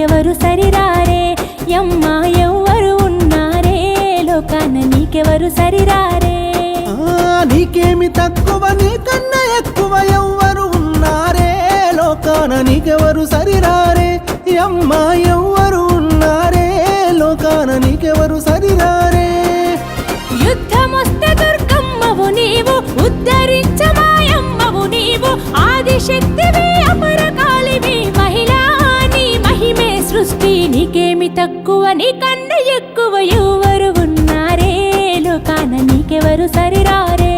నీకెవరు సరిరారే యమ్మ ఎవ్వరు ఉన్నారే లోకాన నీకెవరు సరిరారే నీకేమి తక్కువ నీకన్నా ఎక్కువ ఎవ్వరు ఉన్నారే లోకాన నీకెవరు సరిరారే అమ్మ ఎవ్వరు ఉన్నారే లోకాన నీకెవరు సరిరారే యుద్ధమొస్తే దుర్గమ్మవు నీవు ఉద్ధరించమాయమ్మవు నీవు ఆదిశక్తివి అపరకాలివి మహిళా నీ మహిమే సృష్టి నీకేమి తక్కువ నీకన్నా ఎక్కువ ఎవ్వరు ఉన్నారే లోకాన నీకెవరు సరిరారే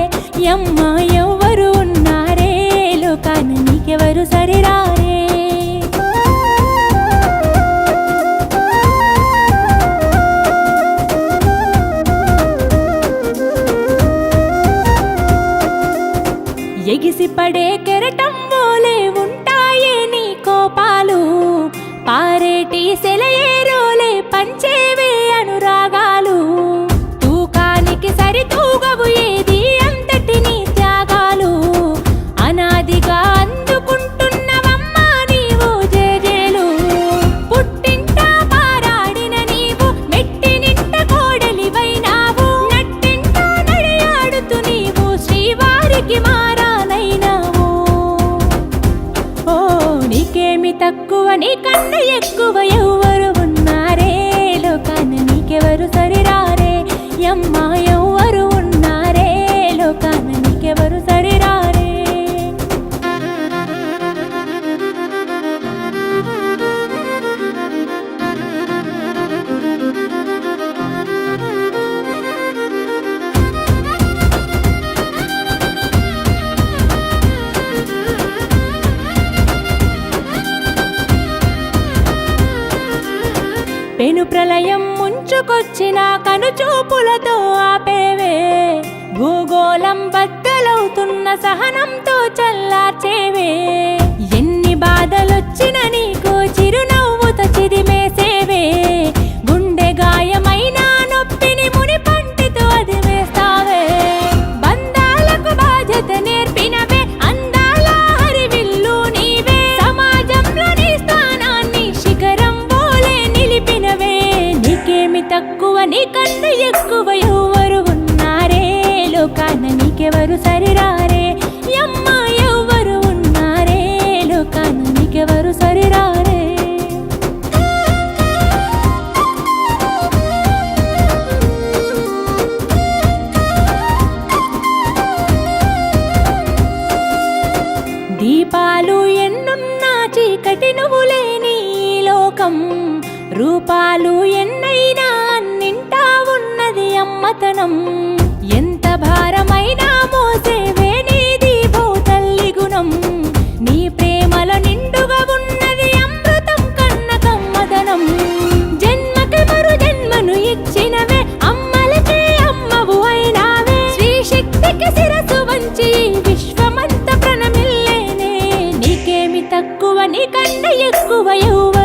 యమ్మ ఎవ్వరు ఉన్నారే లోకాన నీకెవరు సరిరారే ఎగిసి పడే కెరటం వోలే ఉంటాయే నీ కోపాలు పారేటి సెలయేరోలే పంచేవే అనురాగాలు తూకానికి సరితూగవు ఏది అంతటి నీ త్యాగాలు అనాదిగా అందుకుంటున్నవమ్మా నీవు జేజేలు పుట్టింట పారాడిన నీవు మెట్టినింట కోడలివైనావు నట్టింట నడియాడుతూ నీవు శ్రీవారికి మారానైనావు ఓ నీకేమి తక్కువ నీకన్నా ఎక్కువ ఎవ్వరు ఉన్నారే లోకాన నీకెవరు సరిరారే యమ్మ ఎవ్వరు ఉన్నారే లోకాన నీకెవరు సరిరారే పెను ప్రళయం ముంచుకొచ్చిన కనుచూపులతో ఆపేవే భూగోళం బద్దలవుతున్న సహనంతో చల్లార్చేవే ఎన్ని బాధలొచ్చిన నీకు చిరునవ్వుతో చిదిమేసేవే గుండె గాయమైన నొప్పిని ముని పంటితో అదివేస్తావే బంధాలకు బాధ్యత నేర్పినవే అందాల హరివిల్లు నీవే సమాజంలో నీ స్థానాన్ని శిఖరం వోలే నిలిపినవే నీకేమి తక్కువ నీకన్నా ఎక్కువ ఎవ్వరు ఉన్నారే లోకాన నీకెవరు సరిరారే యమ్మ ఎవ్వరు ఉన్నారే లోకాన నీకెవరు సరిరారే దీపాలు ఎన్నున్నా చీకటి నువ్వు లేని ఈ లోకం రూపాలు ఎన్నైనా అన్నింటా ఉన్నది అమ్మతనం ఎంత భారమైనా మోసేవే నీది భూతల్లి గుణం నీ ప్రేమలో నిండుగా ఉన్నది అమృతం కన్న కమ్మదనం జన్మకి మరు జన్మను ఇచ్చినవే అమ్మలకే అమ్మవు అయినావే శ్రీ శక్తికి శిరసు వంచి విశ్వమంత ప్రణమిల్లేనే నీకేమి తక్కువ నీకన్నా ఎక్కువ ఎవ్వరు